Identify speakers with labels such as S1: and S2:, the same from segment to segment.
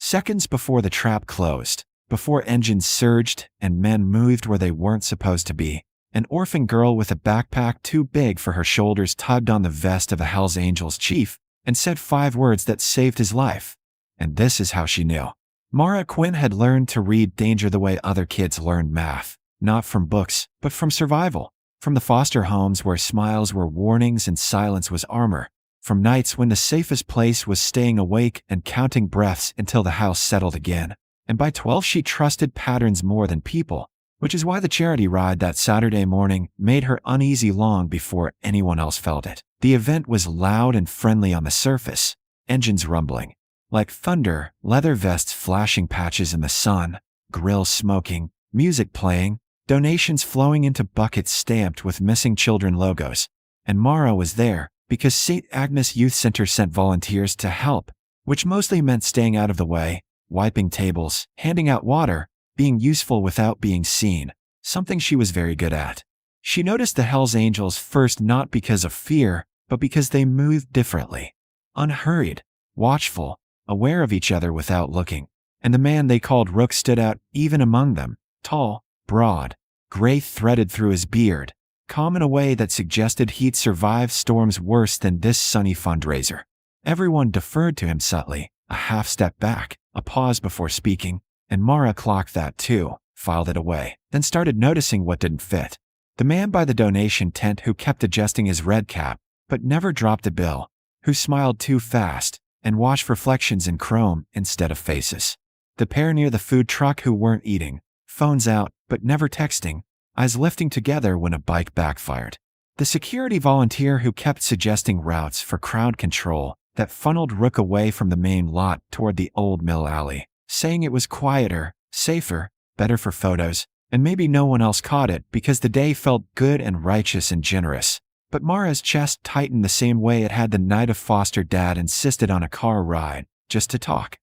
S1: Seconds before the trap closed, before engines surged and men moved where they weren't supposed to be, an orphan girl with a backpack too big for her shoulders tugged on the vest of a Hells Angels chief and said 5 words that saved his life. And this is how she knew. Mara Quinn had learned to read danger the way other kids learned math, not from books, but from survival, from the foster homes where smiles were warnings and silence was armor, from nights when the safest place was staying awake and counting breaths until the house settled again. And by 12 she trusted patterns more than people, which is why the charity ride that Saturday morning made her uneasy long before anyone else felt it. The event was loud and friendly on the surface, engines rumbling like thunder, leather vests flashing patches in the sun, grills smoking, music playing, donations flowing into buckets stamped with missing children logos. And Mara was there because St. Agnes Youth Center sent volunteers to help, which mostly meant staying out of the way, wiping tables, handing out water, being useful without being seen, something she was very good at. She noticed the Hells Angels first not because of fear, but because they moved differently. Unhurried, watchful, aware of each other without looking. And the man they called Rook stood out even among them, tall, broad, gray threaded through his beard, calm in a way that suggested he'd survive storms worse than this sunny fundraiser. Everyone deferred to him subtly, a half step back, a pause before speaking, and Mara clocked that too, filed it away, then started noticing what didn't fit. The man by the donation tent who kept adjusting his red cap, but never dropped a bill, who smiled too fast and watched reflections in chrome instead of faces. The pair near the food truck who weren't eating, phones out but never texting, eyes lifting together when a bike backfired. The security volunteer who kept suggesting routes for crowd control that funneled Rook away from the main lot toward the old mill alley, saying it was quieter, safer, better for photos, and maybe no one else caught it because the day felt good and righteous and generous. But Mara's chest tightened the same way it had the night of foster dad insisted on a car ride, just to talk.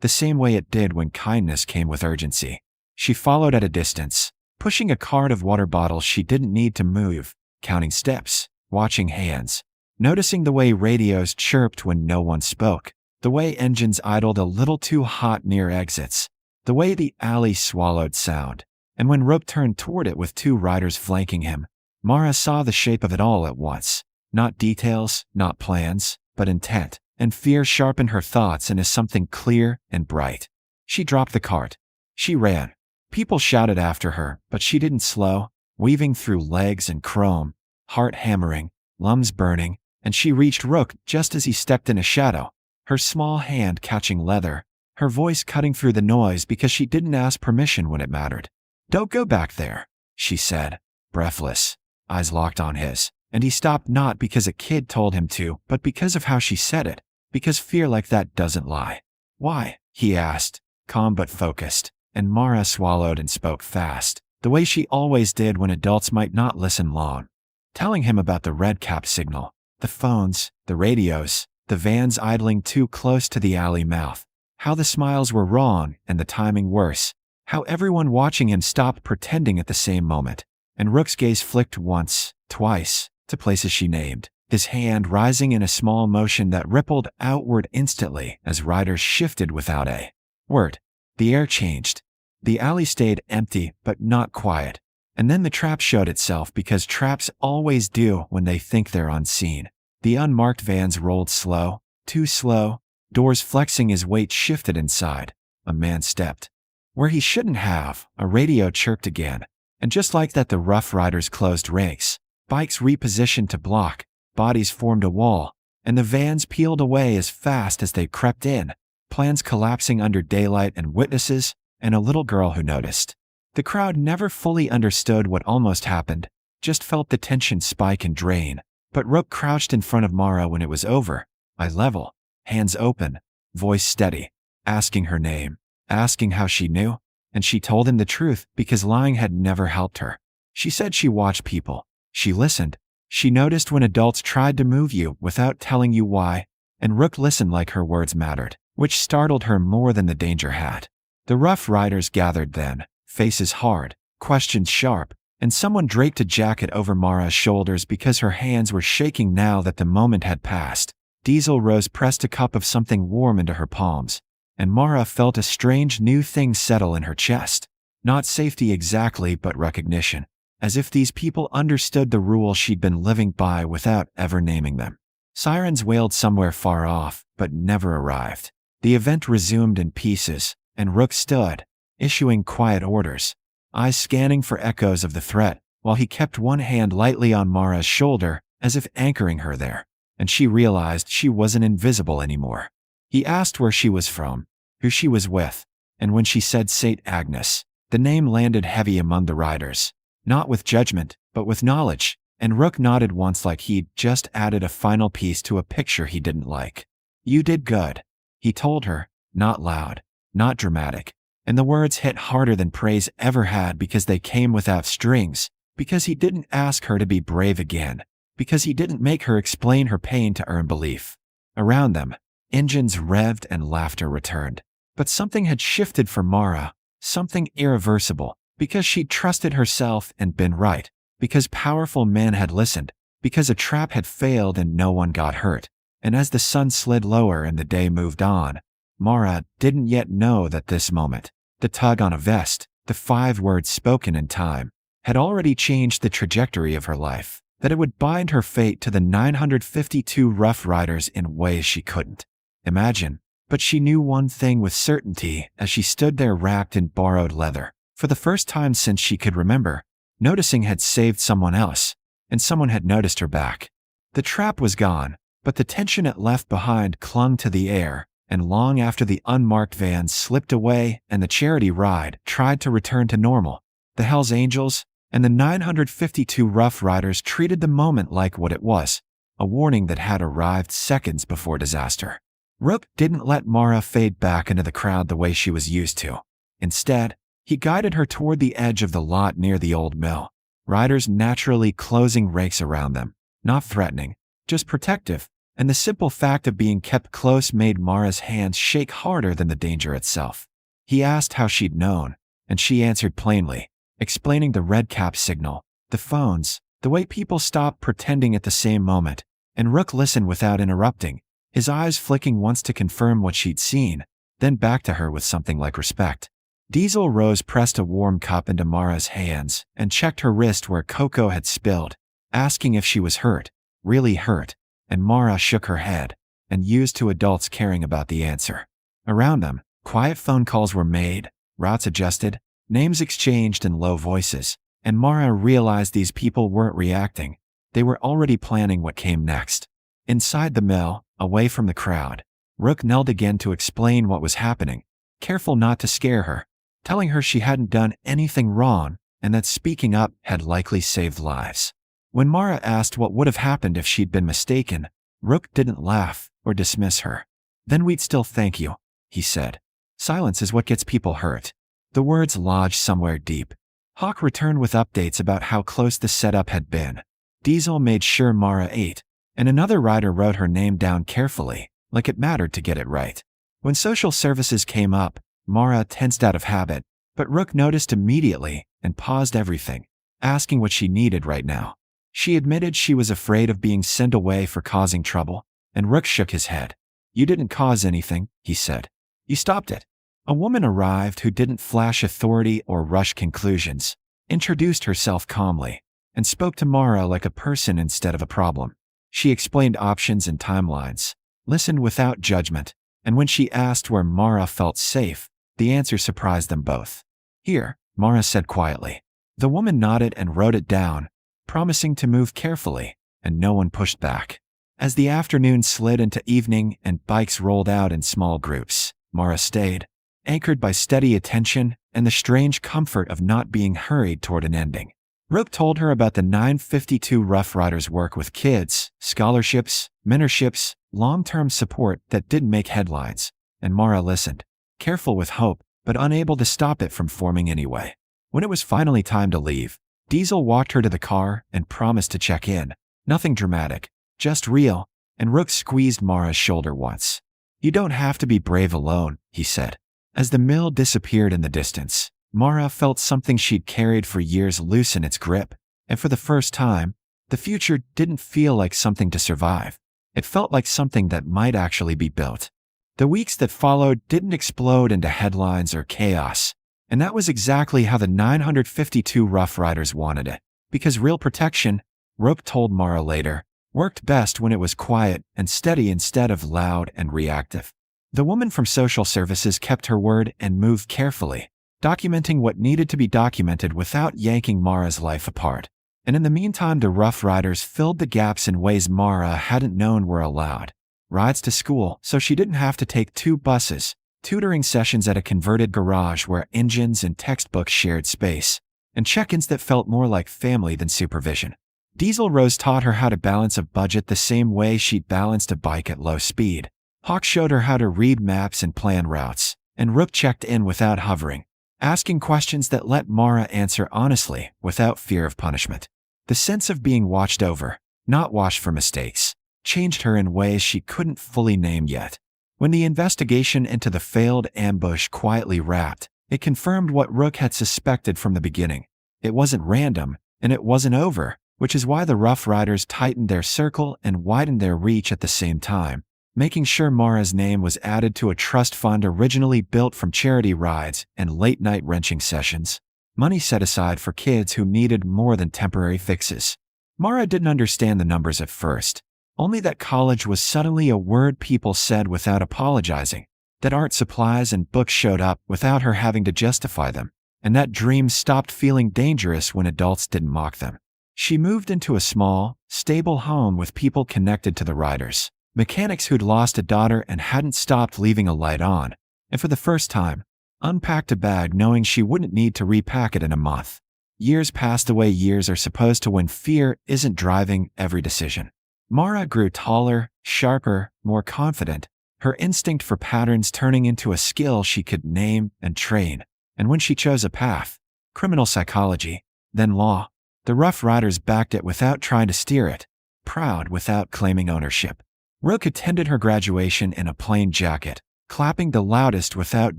S1: The same way it did when kindness came with urgency. She followed at a distance, pushing a cart of water bottles she didn't need to move, counting steps, watching hands, noticing the way radios chirped when no one spoke, the way engines idled a little too hot near exits, the way the alley swallowed sound. And when Rook turned toward it with 2 riders flanking him, Mara saw the shape of it all at once. Not details, not plans, but intent. And fear sharpened her thoughts into something clear and bright. She dropped the cart. She ran. People shouted after her, but she didn't slow, weaving through legs and chrome, heart hammering, lungs burning, and she reached Rook just as he stepped in a shadow, her small hand catching leather, her voice cutting through the noise because she didn't ask permission when it mattered. "Don't go back there," she said, breathless, eyes locked on his. And he stopped not because a kid told him to, but because of how she said it, because fear like that doesn't lie. "Why?" he asked, calm but focused, and Mara swallowed and spoke fast, the way she always did when adults might not listen long. Telling him about the red cap signal, the phones, the radios, the vans idling too close to the alley mouth, how the smiles were wrong and the timing worse, how everyone watching him stopped pretending at the same moment. And Rook's gaze flicked once, twice, to places she named, his hand rising in a small motion that rippled outward instantly as riders shifted without a word. The air changed. The alley stayed empty but not quiet. And then the trap showed itself because traps always do when they think they're unseen. The unmarked vans rolled slow, too slow, doors flexing as weight shifted inside. A man stepped. Where he shouldn't have, a radio chirped again. And just like that, the Rough Riders closed ranks. Bikes repositioned to block, bodies formed a wall, and the vans peeled away as fast as they crept in, plans collapsing under daylight and witnesses, and a little girl who noticed. The crowd never fully understood what almost happened, just felt the tension spike and drain. But Rook crouched in front of Mara when it was over, eye level, hands open, voice steady, asking her name, asking how she knew, and she told him the truth because lying had never helped her. She said she watched people. She listened. She noticed when adults tried to move you without telling you why, and Rook listened like her words mattered, which startled her more than the danger had. The Rough Riders gathered then, faces hard, questions sharp, and someone draped a jacket over Mara's shoulders because her hands were shaking now that the moment had passed. Diesel Rose pressed a cup of something warm into her palms, and Mara felt a strange new thing settle in her chest. Not safety exactly, but recognition, as if these people understood the rules she'd been living by without ever naming them. Sirens wailed somewhere far off, but never arrived. The event resumed in pieces, and Rook stood, issuing quiet orders, eyes scanning for echoes of the threat, while he kept one hand lightly on Mara's shoulder, as if anchoring her there. And she realized she wasn't invisible anymore. He asked where she was from, who she was with, and when she said St. Agnes, the name landed heavy among the riders, not with judgment, but with knowledge, and Rook nodded once like he'd just added a final piece to a picture he didn't like. "You did good," he told her, not loud, not dramatic, and the words hit harder than praise ever had because they came without strings, because he didn't ask her to be brave again, because he didn't make her explain her pain to earn belief. Around them, engines revved and laughter returned. But something had shifted for Mara, something irreversible, because she'd trusted herself and been right, because powerful men had listened, because a trap had failed and no one got hurt. And as the sun slid lower and the day moved on, Mara didn't yet know that this moment, the tug on a vest, the 5 words spoken in time, had already changed the trajectory of her life, that it would bind her fate to the 952 Rough Riders in ways she couldn't imagine. But she knew one thing with certainty as she stood there wrapped in borrowed leather. For the first time since she could remember, noticing had saved someone else, and someone had noticed her back. The trap was gone, but the tension it left behind clung to the air, and long after the unmarked vans slipped away and the charity ride tried to return to normal, the Hells Angels and the 952 Rough Riders treated the moment like what it was, a warning that had arrived seconds before disaster. Rook didn't let Mara fade back into the crowd the way she was used to. Instead, he guided her toward the edge of the lot near the old mill, riders naturally closing rakes around them, not threatening, just protective, and the simple fact of being kept close made Mara's hands shake harder than the danger itself. He asked how she'd known, and she answered plainly, explaining the red cap signal, the phones, the way people stopped pretending at the same moment, and Rook listened without interrupting, his eyes flicking once to confirm what she'd seen, then back to her with something like respect. Diesel Rose pressed a warm cup into Mara's hands and checked her wrist where cocoa had spilled, asking if she was hurt, really hurt, and Mara shook her head, and used to adults caring about the answer. Around them, quiet phone calls were made, routes adjusted, names exchanged in low voices, and Mara realized these people weren't reacting, they were already planning what came next. Inside the mill, away from the crowd, Rook knelt again to explain what was happening, careful not to scare her, telling her she hadn't done anything wrong and that speaking up had likely saved lives. When Mara asked what would have happened if she'd been mistaken, Rook didn't laugh or dismiss her. "Then we'd still thank you," he said. "Silence is what gets people hurt." The words lodged somewhere deep. Hawk returned with updates about how close the setup had been. Diesel made sure Mara ate, and another rider wrote her name down carefully, like it mattered to get it right. When social services came up, Mara tensed out of habit, but Rook noticed immediately and paused everything, asking what she needed right now. She admitted she was afraid of being sent away for causing trouble, and Rook shook his head. "You didn't cause anything," he said. "You stopped it." A woman arrived who didn't flash authority or rush conclusions, introduced herself calmly, and spoke to Mara like a person instead of a problem. She explained options and timelines, listened without judgment, and when she asked where Mara felt safe, the answer surprised them both. "Here," Mara said quietly. The woman nodded and wrote it down, promising to move carefully, and no one pushed back. As the afternoon slid into evening and bikes rolled out in small groups, Mara stayed, anchored by steady attention and the strange comfort of not being hurried toward an ending. Rook told her about the 952 Rough Riders' work with kids, scholarships, mentorships, long-term support that didn't make headlines, and Mara listened, careful with hope, but unable to stop it from forming anyway. When it was finally time to leave, Diesel walked her to the car and promised to check in. Nothing dramatic, just real, and Rook squeezed Mara's shoulder once. "You don't have to be brave alone," he said. As the mill disappeared in the distance, Mara felt something she'd carried for years loosen its grip, and for the first time, the future didn't feel like something to survive. It felt like something that might actually be built. The weeks that followed didn't explode into headlines or chaos, and that was exactly how the 952 Rough Riders wanted it. Because real protection, Rook told Mara later, worked best when it was quiet and steady instead of loud and reactive. The woman from social services kept her word and moved carefully, documenting what needed to be documented without yanking Mara's life apart. And in the meantime, the Rough Riders filled the gaps in ways Mara hadn't known were allowed. Rides to school so she didn't have to take 2 buses, tutoring sessions at a converted garage where engines and textbooks shared space, and check-ins that felt more like family than supervision. Diesel Rose taught her how to balance a budget the same way she'd balanced a bike at low speed. Hawk showed her how to read maps and plan routes, and Rook checked in without hovering, asking questions that let Mara answer honestly without fear of punishment. The sense of being watched over, not watched for mistakes, changed her in ways she couldn't fully name yet. When the investigation into the failed ambush quietly wrapped, it confirmed what Rook had suspected from the beginning. It wasn't random, and it wasn't over, which is why the Rough Riders tightened their circle and widened their reach at the same time, making sure Mara's name was added to a trust fund originally built from charity rides and late-night wrenching sessions, money set aside for kids who needed more than temporary fixes. Mara didn't understand the numbers at first, only that college was suddenly a word people said without apologizing, that art supplies and books showed up without her having to justify them, and that dreams stopped feeling dangerous when adults didn't mock them. She moved into a small, stable home with people connected to the Riders, mechanics who'd lost a daughter and hadn't stopped leaving a light on, and for the first time, unpacked a bag knowing she wouldn't need to repack it in a month. Years passed the way years are supposed to when fear isn't driving every decision. Mara grew taller, sharper, more confident, her instinct for patterns turning into a skill she could name and train. And when she chose a path, criminal psychology, then law, the Rough Riders backed it without trying to steer it, proud without claiming ownership. Rook attended her graduation in a plain jacket, clapping the loudest without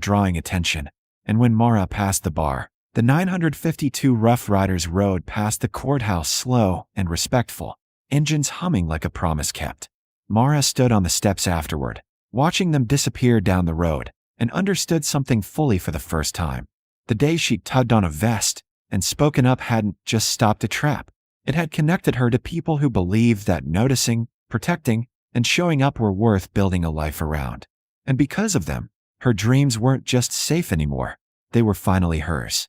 S1: drawing attention. And when Mara passed the bar, the 952 Rough Riders rode past the courthouse slow and respectful, engines humming like a promise kept. Mara stood on the steps afterward, watching them disappear down the road, and understood something fully for the first time. The day she'd tugged on a vest and spoken up hadn't just stopped a trap. It had connected her to people who believed that noticing, protecting, and showing up were worth building a life around. And because of them, her dreams weren't just safe anymore, they were finally hers.